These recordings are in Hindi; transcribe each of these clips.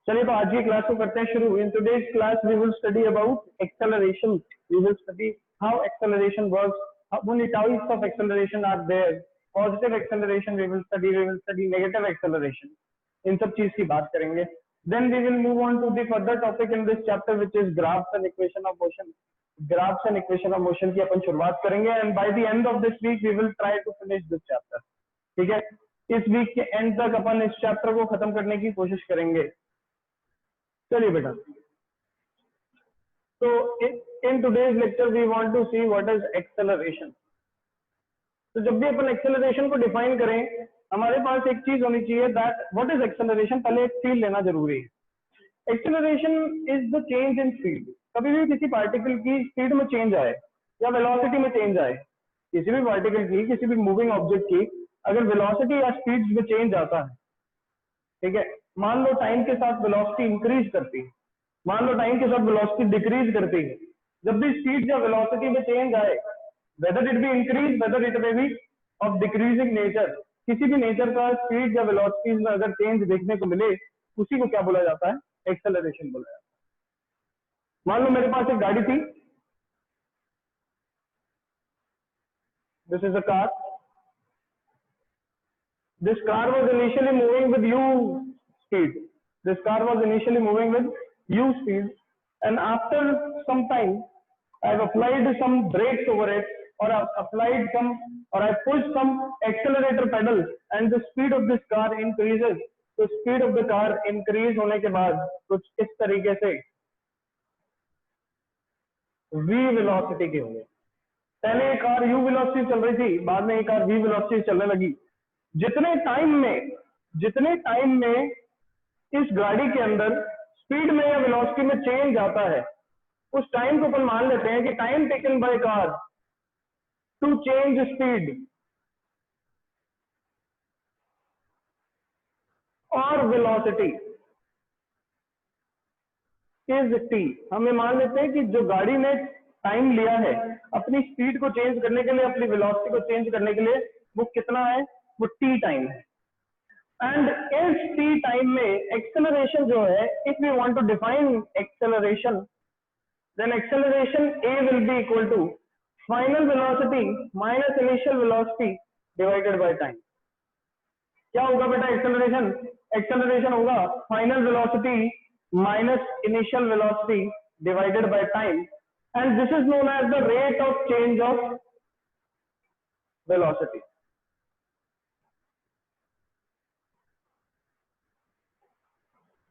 चलिए तो आज की क्लास को करते हैं शुरू। In today's class we will study about acceleration. We will study how acceleration works, how many types of acceleration are there, positive acceleration we will study negative acceleration, इन सब चीज की बात करेंगे। then we will move on to the further topic in this chapter which is graphs and equation of motion। graphs and equation of motion की अपन शुरुआत करेंगे and by the end of this week we will try to finish this chapter। ठीक है, इस वीक के एंड तक अपन इस चैप्टर को खत्म करने की कोशिश करेंगे। चलिए बेटा, तो in today's lecture we want to see what is acceleration. तो जब भी अपन एक्सेलरेशन को डिफाइन करें, हमारे पास एक चीज होनी चाहिए दैट व्हाट इज एक्सेलरेशन। पहले एक फील्ड लेना जरूरी है। Acceleration is the change in speed. कभी भी किसी पार्टिकल की स्पीड में चेंज आए या वेलोसिटी में चेंज आए, किसी भी पार्टिकल की, किसी भी मूविंग ऑब्जेक्ट की अगर वेलोसिटी या स्पीड में चेंज आता है, ठीक है, मान लो टाइम के साथ वेलोसिटी इंक्रीज करती है, मान लो टाइम के साथ वेलोसिटी डिक्रीज करती है, जब भी स्पीड या वेलोसिटी में चेंज आए, whether it be increase whether it may be of decreasing nature, किसी भी नेचर का स्पीड या वेलोसिटी में अगर चेंज देखने को मिले, उसी को क्या बोला जाता है? एक्सेलरेशन बोला जाता है। मान लो मेरे पास एक गाड़ी थी, this is a car, this car was initially moving with u speed, this car was initially moving with u speed, and after some time I've applied some brakes over it, or I've applied some, or I've pushed some accelerator pedal and the speed of this car increases। तो speed of the car increase होने के बाद कुछ इस तरीके से v velocity के होंगे। पहले ये कार u velocity चल रही थी, बाद में ये कार v velocity चलने लगी। जितने टाइम में इस गाड़ी के अंदर स्पीड में या वेलोसिटी में चेंज आता है, उस टाइम को अपन मान लेते हैं कि time taken by car to change speed और वेलोसिटी इज टी। हम ये मान लेते हैं कि जो गाड़ी ने टाइम लिया है अपनी स्पीड को चेंज करने के लिए, अपनी वेलोसिटी को चेंज करने के लिए, वो कितना है? वो टी टाइम है। एंड इस टी टाइम में एक्सेलरेशन जो है, if we want to define acceleration, then acceleration A will be equal to final velocity minus initial velocity divided by time. क्या होगा बेटा एक्सेलरेशन? एक्सेलरेशन होगा final velocity minus initial velocity divided by time, and this is known as the rate of change of velocity.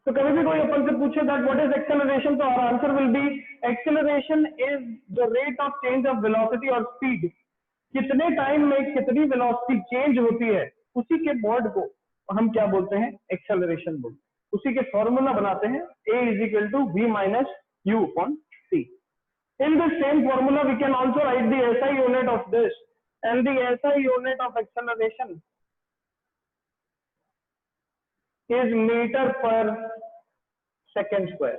तो कभी भी कोई अपन से पूछे दैट व्हाट इज एक्सेलरेशन, तो our answer will be acceleration is the rate of change of velocity और स्पीड। कितने टाइम में कितनी वेलोसिटी चेंज होती है, उसी के वर्ड को हम क्या बोलते हैं? एक्सेलरेशन बोलते हैं। उसी के फॉर्मूला बनाते हैं a is equal to v minus u upon t। In this same formula we can also write the SI unit of this, and the SI unit of acceleration is meter per second square।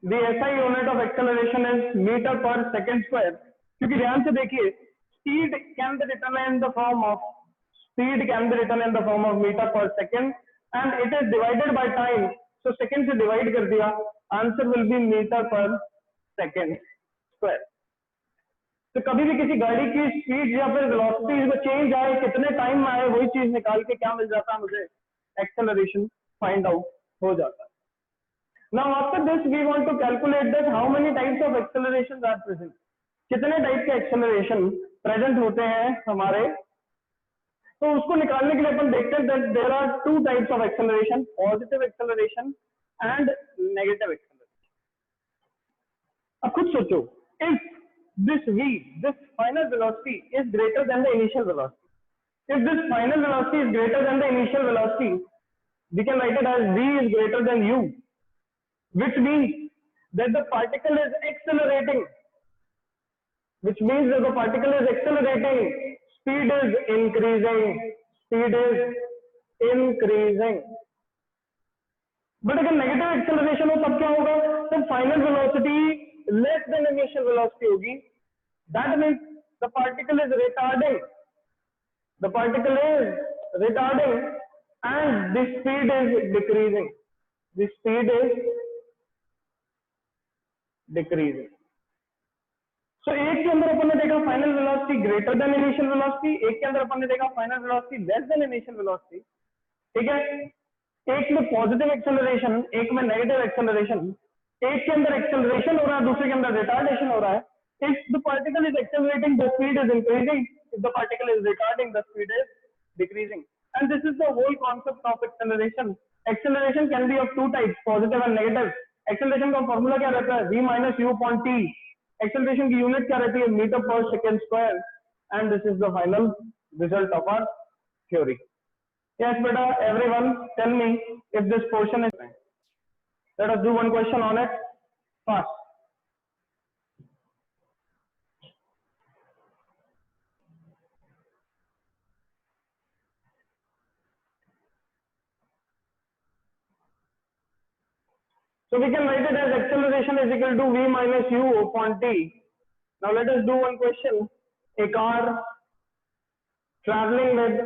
The SI unit of acceleration is meter per second square। क्योंकि ध्यान से देखिए, speed can be written in the form of meter per second and it is divided by time, so second से divide कर दिया, answer will be meter per second square। तो कभी भी किसी गाड़ी की स्पीड या फिर वेलोसिटी में चेंज आए, कितने टाइम में आए, वही चीज निकाल के क्या मिल जाता है मुझे? एक्सेलरेशन फाइंड आउट हो जाता है। Now after this we want to calculate that how many types of accelerations are present। कितने टाइप के एक्सेलरेशन प्रेजेंट होते हैं हमारे, तो उसको निकालने के लिए अपन देखते हैं that there are two types of acceleration, positive acceleration and negative acceleration। अब खुद सोचो, if this v, this final velocity is greater than the initial velocity, if this final velocity is greater than the initial velocity, we can write it as v is greater than u, which means that the particle is accelerating, speed is increasing, but अगर नेगेटिव एक्सेलरेशन हो तब क्या होगा? तो final velocity less than initial velocity होगी। That means the particle is retarding and the speed is decreasing। the speed is decreasing. So एक के अंदर अपन ने देखा final velocity greater than initial velocity, एक के अंदर अपन ने देखा final velocity less than initial velocity, ठीक है। एक में पॉजिटिव एक्सेलरेशन, एक में नेगेटिव एक्सेलरेशन, एक के अंदर एक्सेलरेशन हो रहा है, दूसरे के अंदर रिटार्डेशन हो रहा है। If the particle is accelerating, the speed is increasing. If the particle is retarding, the speed is decreasing. And this is the whole concept of acceleration. Acceleration can be of two types, positive and negative. Acceleration का फॉर्मूला क्या रहता है? V minus u upon t. Acceleration की यूनिट क्या रहती है? Metre per second square. And this is the final result of our theory. Yes, beta. Everyone, tell me if this portion is. Let us do one question on it fast. So we can write it as acceleration is equal to v minus u upon t. Now let us do one question. A car traveling with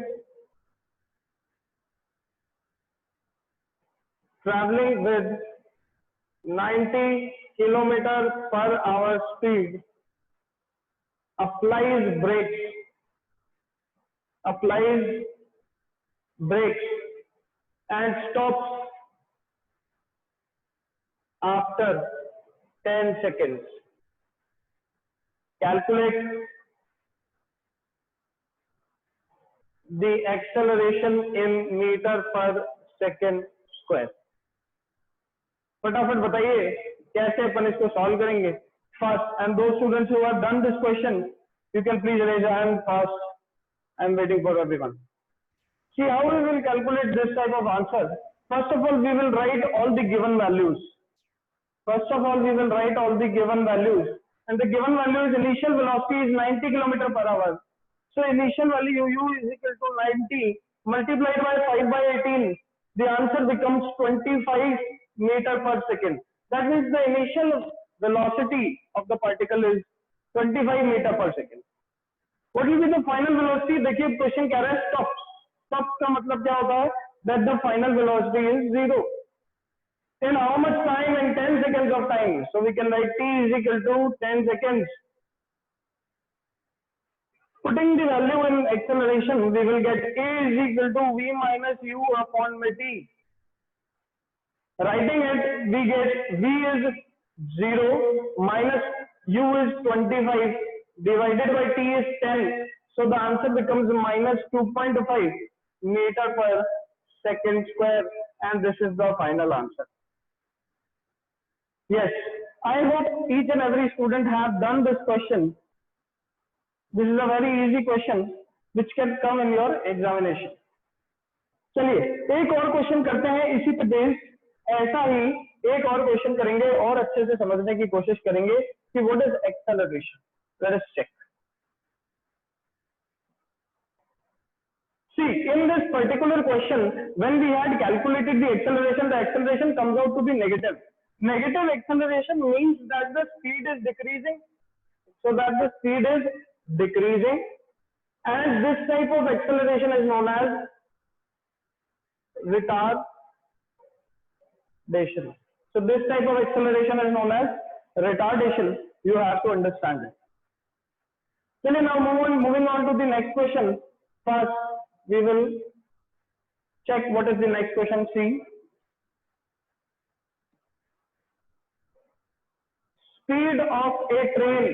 90 kilometers per hour speed applies brakes and stops after 10 seconds. Calculate the acceleration in meter per second square. फटाफट बताइए कैसे अपन इसको सॉल्व करेंगे first. And those students who have done this question you can please raise your hand first. I am waiting for everyone. See how we will calculate this type of answer. First of all, we will write all the given values. First of all, we will write all the given values. And the given value is initial velocity is 90 km per hour. So initial value u is equal to 90 multiplied by 5 by 18. The answer becomes 25 meter per second. That means the initial velocity of the particle is 25 meter per second. What will be the final velocity? देखिए क्वेश्चन कह रहा है stop. Stop का मतलब क्या होता है? That the final velocity is 0. In how much time? In 10 seconds of time. So we can write t is equal to 10 seconds. Putting the value in acceleration, we will get a is equal to v minus u upon t. Writing it, we get v is 0 minus u is 25 divided by t is 10. So the answer becomes minus 2.5 meter per second square, and this is the final answer. Yes, I hope each and every student have done this question. This is a very easy question which can come in your examination. चलिए एक और क्वेश्चन करते हैं इसी पे बेस्ड. ऐसा ही एक और क्वेश्चन करेंगे और अच्छे से समझने की कोशिश करेंगे कि what is acceleration. Let us check. See, in this particular question, when we had calculated the acceleration comes out to be negative. Negative acceleration means that the speed is decreasing. So that the speed is decreasing, and this type of acceleration is known as retardation. So this type of acceleration is known as retardation. You have to understand it. So now moving on to the next question. First, we will check what is the next question. See, speed of a train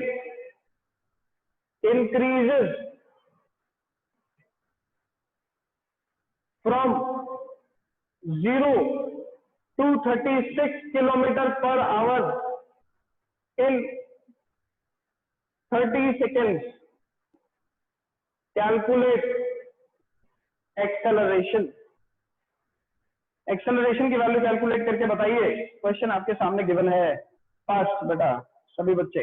increases from 0 to 36 km per hour in 30 seconds. Calculate acceleration. Acceleration की वैल्यू कैलकुलेट करके बताइए. क्वेश्चन आपके सामने गिवन है. फास्ट बेटा सभी बच्चे.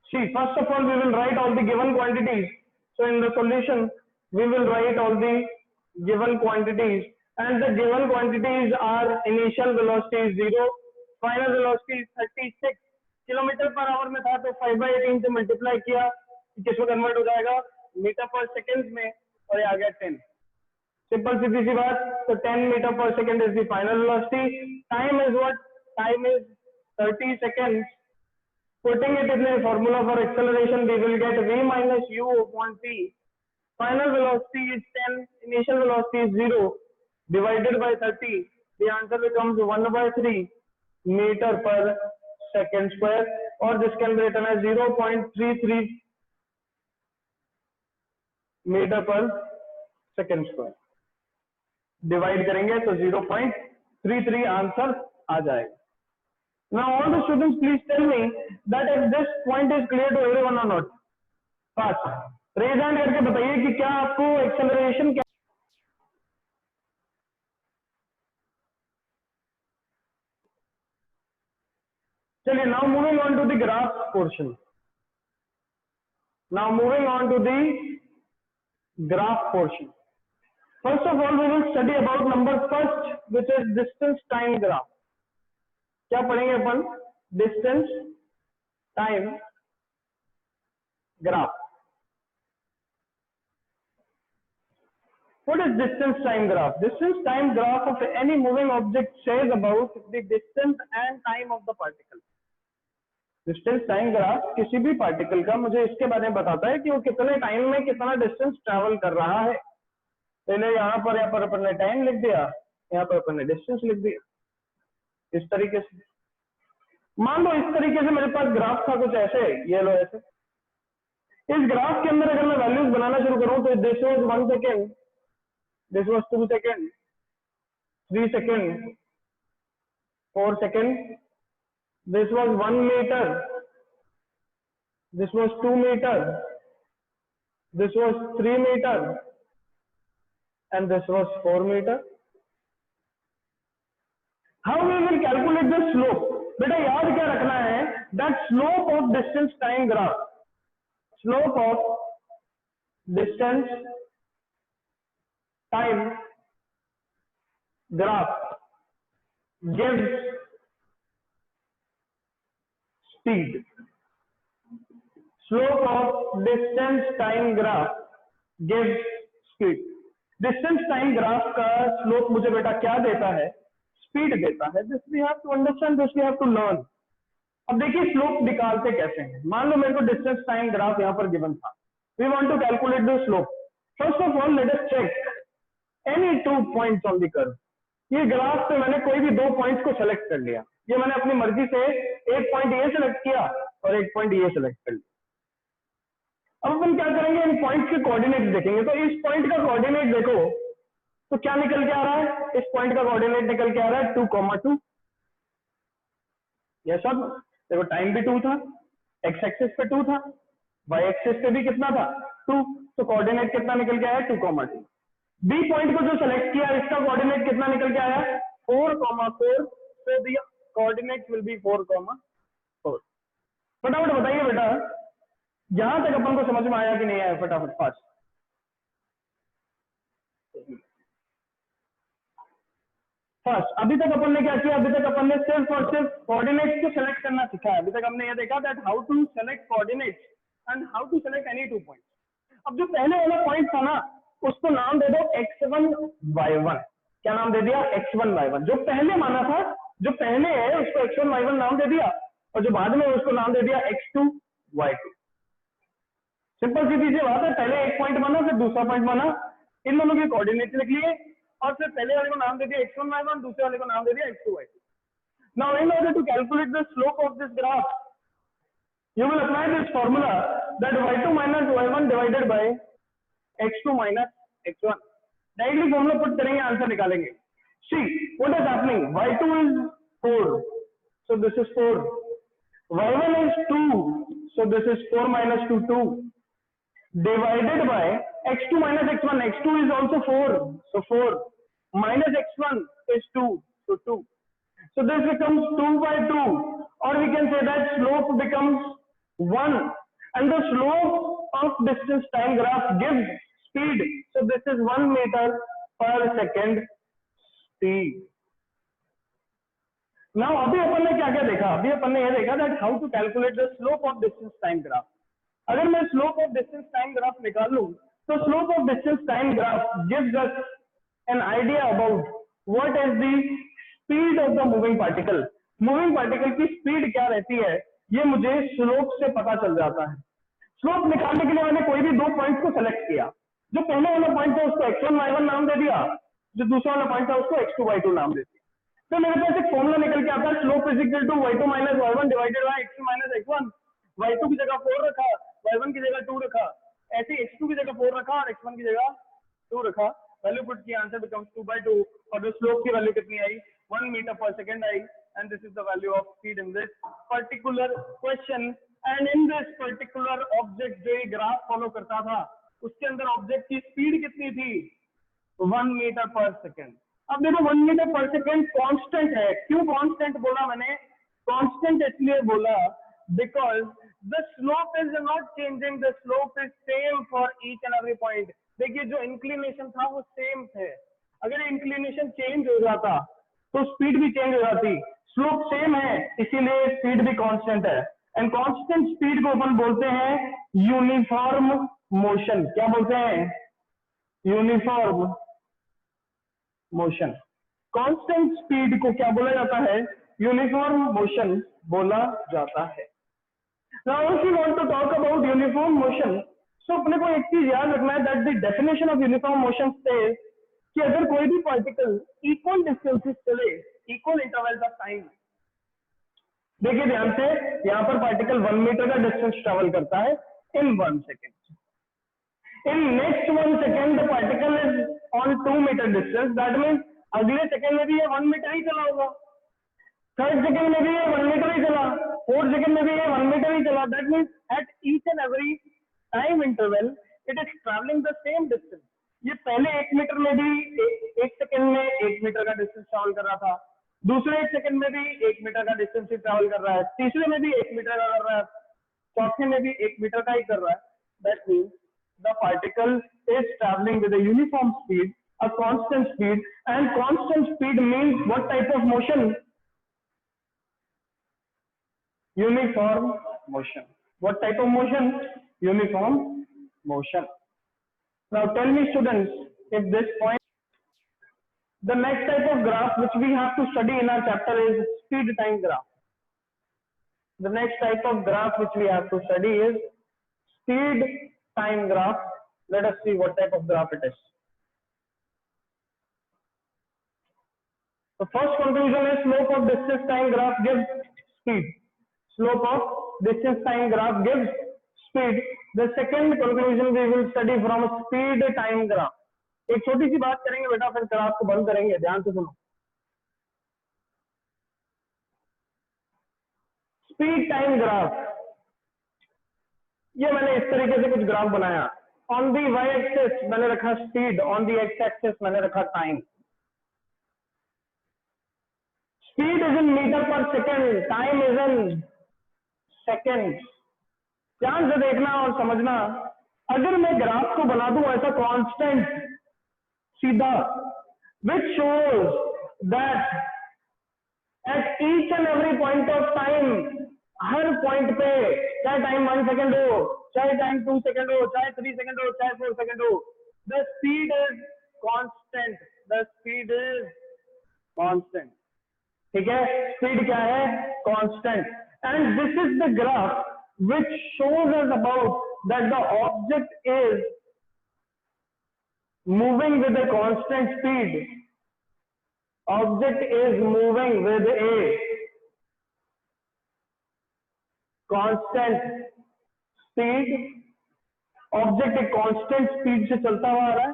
See, first of all we will write all the given quantities. So in the solution we will write all the given quantities, and the given quantities are initial velocity is 0, final velocity is 36 kilometre per hour में था, तो 5 by 18 से मल्टीप्लाई किया, किसमें कन्वर्ट हो जाएगा मीटर पर सेकेंड में, और ये आ गया 10. सिंपल सीधी सी बात. तो 10 metre per second is the final velocity. Time is what? Time is 30 seconds. Putting it in the formula for acceleration, we will get v minus u upon t. Final velocity is 10, initial velocity is 0, divided by 30. The answer becomes 1/3 meter per second square, or this can be written as 0.33 meter per second square. Divide करेंगे तो 0.33 आंसर आ जाएगा. Now all the students please tell me that if this point is clear to everyone or not. Fast. Raise hand करके बताइए कि क्या आपको acceleration क्या. चलिए, now moving on to the graph portion. Now moving on to the graph portion. First of all, we will study about number first, which is distance time graph. क्या पढ़ेंगे अपन? Distance time graph. What is distance time graph? Distance time graph of any moving object says about the distance and time of the particle. Distance time graph किसी भी पार्टिकल का मुझे इसके बारे में बताता है कि वो कितने टाइम में कितना डिस्टेंस ट्रैवल कर रहा है. पहले यहाँ पर अपन ने टाइम लिख दिया, यहाँ पर अपन ने डिस्टेंस लिख दिया. इस तरीके से मान लो, इस तरीके से मेरे पास ग्राफ था कुछ ऐसे, ये लो ऐसे. इस ग्राफ के अंदर अगर मैं वैल्यूज बनाना शुरू करूं तो this was 1 second, this was 2 second, 3 second, 4 second, this was 1 meter, this was 2 meter, this was 3 meter, and this was 4 meter. How we will calculate the slope? बेटा याद क्या रखना है? That slope of distance time graph, slope of distance time graph gives speed. Slope of distance time graph gives speed. Distance time graph का slope मुझे बेटा क्या देता है? स्पीड देता है. This we have to understand, this we have to learn. अब देखिए स्लोप निकालते कैसे हैं. मान लो मेरे को डिस्टेंस टाइम ग्राफ यहाँ पर गिवन था. We want to calculate the slope. First of all, let us check any 2 points on the curve. ये ग्राफ पे मैंने कोई भी 2 पॉइंट्स को सेलेक्ट कर लिया. ये मैंने अपनी मर्जी से एक पॉइंट ये सेलेक्ट किया और एक पॉइंट ये सेलेक्ट कर लिया. अब अपन क्या करेंगे? इन पॉइंट्स के कोऑर्डिनेट देखेंगे. तो इस पॉइंट का कोऑर्डिनेट देखो तो क्या निकल के आ रहा है? इस पॉइंट का कोऑर्डिनेट निकल के आ रहा है 2,2. ये सब देखो, टाइम भी 2 था, एक्स एक्सिस पे 2 था, वाई एक्सिस पे भी कितना था? 2. तो कोऑर्डिनेट कितना निकल के आया? 2,2. बी पॉइंट को जो सेलेक्ट किया इसका कोऑर्डिनेट कितना निकल के आया? 4,4. तो द कोऑर्डिनेट विल बी 4,4. फटाफट बताइए बेटा, यहां तक अपन को समझ में आया कि नहीं आया? फटाफट फास्ट. फर्स्ट, अभी तक अपन ने क्या किया? अभी तक अपन ने सिर्फ और सिर्फ कोऑर्डिनेट्स को सेलेक्ट करना सीखा है. अभी तक हमने ये देखा that how to select coordinates and how to select any 2 points. अब जो पहले वाला पॉइंट था ना, उसको नाम दे दो x1 y1. क्या नाम दे दिया? x1 y1. जो पहले माना था, जो पहले है उसको x1 y1 नाम दे दिया, और जो बाद में उसको नाम दे दिया x2 y2. सिंपल सीधी सी बात है. पहले एक पॉइंट माना, फिर दूसरा पॉइंट माना, इन दोनों के कोऑर्डिनेट लिख लिए और फिर पहले वाले को नाम दे दिया x1 y1, दूसरे वाले को नाम दे दिया x2 y2. Now in order to calculate the slope of this graph, you will apply this formula that y2 minus y1 divided by x2 minus x1. Directly formula put करेंगे, आंसर निकालेंगे. See what is happening? y2 is 4, so this is 4. y1 is 2, so this is 4 minus 2, 2. Divided by x2 minus x1. x2 is also 4, so 4 minus x1 is 2, so 2. So this becomes 2/2, or we can say that slope becomes 1, and the slope of distance time graph gives speed. So this is 1 meter per second speed. Now अभी अपन ने क्या क्या देखा? अभी अपन ने ये देखा that how to calculate the slope of distance time graph. अगर मैं slope of distance time graph निकाल लूं तो slope of distance time graph gives us an idea about what is the speed of the moving particle. Moving particle की स्पीड क्या रहती है ये मुझे स्लोप से पता चल जाता है। स्लोप निकालने के लिए मैंने कोई भी दो पॉइंट को सेलेक्ट किया, जो पहले वाला पॉइंट था उसको x1 y1 नाम दे दिया, जो दूसरा वाला पॉइंट था उसको x2 y2 नाम दे दिया। तो मेरे पास एक फॉर्मूला निकल के आता है, slope is equal to y2 minus y1 divided by x2 minus x1। y2 की जगह 4 रखा, y1 की जगह 2 रखा, ऐसे ही x2 की जगह 4 रखा और x1 की जगह 2 रखा। वैल्यू पुट किया, आंसर बिकम्स 2/2 और जो स्लोप की वैल्यू कितनी आई 1 मीटर पर second I, and this is the value of speed in this particular question. And in this particular object जो ये ग्राफ फॉलो करता था उसके अंदर ऑब्जेक्ट की स्पीड कितनी थी 1 मीटर पर सेकंड। अब देखो 1 मीटर पर सेकंड कांस्टेंट है। क्यों कांस्टेंट बोला मैंने? कांस्टेंट इसलिए बोला because the slope is not changing, the slope is same for each and every point. देखिए जो इंक्लिनेशन था वो सेम थे, अगर इंक्लिनेशन चेंज हो जाता तो स्पीड भी चेंज हो जाती। स्लोप सेम है इसीलिए स्पीड भी कांस्टेंट है, एंड कांस्टेंट स्पीड को अपन बोलते हैं यूनिफॉर्म मोशन। क्या बोलते हैं? Uniform motion. कांस्टेंट स्पीड को क्या बोला जाता है? यूनिफॉर्म मोशन बोला जाता है। Now if you want to talk about uniform motion, so अपने को एक चीज याद रखना है that the definition of uniform motion says कि अगर कोई भी पार्टिकल इक्वल डिस्टेंसेस चले इक्वल इंटरवल्स ऑफ टाइम, देखिए ध्यान से, यहाँ पर पार्टिकल 1 मीटर का डिस्टेंस ट्रेवल करता है in 1 second, in next 1 second the particle is on 2 metre distance, that means अगले सेकेंड में भी ये 1 मीटर ही चला होगा, थर्ड सेकेंड में भी ये 1 मीटर ही चला, फोर्थ सेकेंड में भी ये 1 मीटर ही चला। That means at each and every time interval it is travelling the same distance. ये पहले 1 मीटर में भी एक सेकेंड में 1 मीटर का डिस्टेंस ट्रैवल कर रहा था, दूसरे 1 सेकेंड में भी 1 मीटर का डिस्टेंस ही ट्रैवल कर रहा है, तीसरे में भी 1 मीटर का कर रहा है, चौथे में भी 1 मीटर का ही कर रहा है। That means the particle is travelling with a uniform speed, a constant speed, and constant speed means what type of motion? Uniform motion. What type of motion? Uniform motion. Now tell me students, if this point, the next type of graph which we have to study in our chapter is speed time graph. The next type of graph which we have to study is speed time graph. Let us see what type of graph it is. The first conclusion is slope of distance time graph gives speed. Slope of distance time graph gives speed. The second conclusion we will study from speed time graph. एक छोटी सी बात करेंगे बेटा, फिर ग्राफ को बंद करेंगे, ध्यान से सुनो। स्पीड टाइम ग्राफ, ये मैंने इस तरीके से कुछ ग्राफ बनाया। ऑन दी वाई एक्सिस मैंने रखा speed, on the X axis मैंने रखा time. Speed is in metre per second, time is in second. ध्यान से देखना और समझना। अगर मैं ग्राफ को बना दूं ऐसा कांस्टेंट सीधा, which shows that at each and every point of time, her point पे, चाहे टाइम 1 सेकेंड हो, चाहे टाइम 2 सेकेंड हो, चाहे 3 सेकेंड हो, चाहे 4 सेकेंड हो, the speed is constant, the speed is constant. ठीक है, स्पीड क्या है? Constant. And this is the graph which shows us about that the object is moving with a constant speed. Object is moving with a constant speed. Object एक constant speed से चलता हुआ आ रहा है।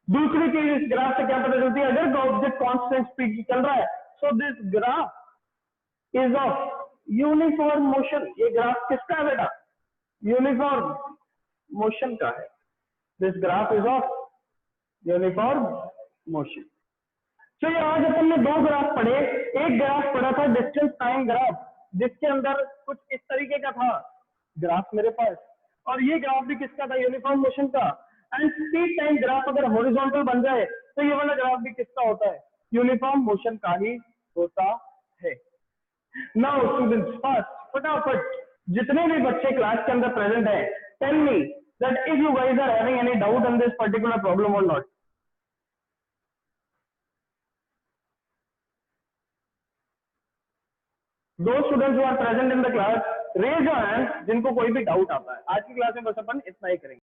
दूसरी चीज इस ग्राफ से क्या पता चलती है? अगर ऑब्जेक्ट कांस्टेंट स्पीड से चल रहा है, so this graph is of uniform motion. ये ग्राफ किसका है बेटा? यूनिफॉर्म मोशन का है। This graph is of uniform motion. तो ये आज अपन ने 2 ग्राफ पढ़े। एक ग्राफ पढ़ा था डिस्टेंस टाइम ग्राफ, जिसके अंदर कुछ इस तरीके का था ग्राफ मेरे पास, और ये ग्राफ भी किसका था? यूनिफॉर्म मोशन का। एंड स्पीड टाइम ग्राफ अगर हॉरिजॉन्टल बन जाए तो ये वाला ग्राफ भी किसका होता है? यूनिफॉर्म मोशन का ही होता है। नाउ स्टूडेंट्स, फर्स्ट फटाफट जितने भी बच्चे क्लास के अंदर प्रेजेंट है, tell me that if you guys are having any doubt on this particular problem और not. Those students who are present in the class, raise your hand जिनको कोई भी डाउट आता है। आज की क्लास में बस अपन इतना ही करेंगे।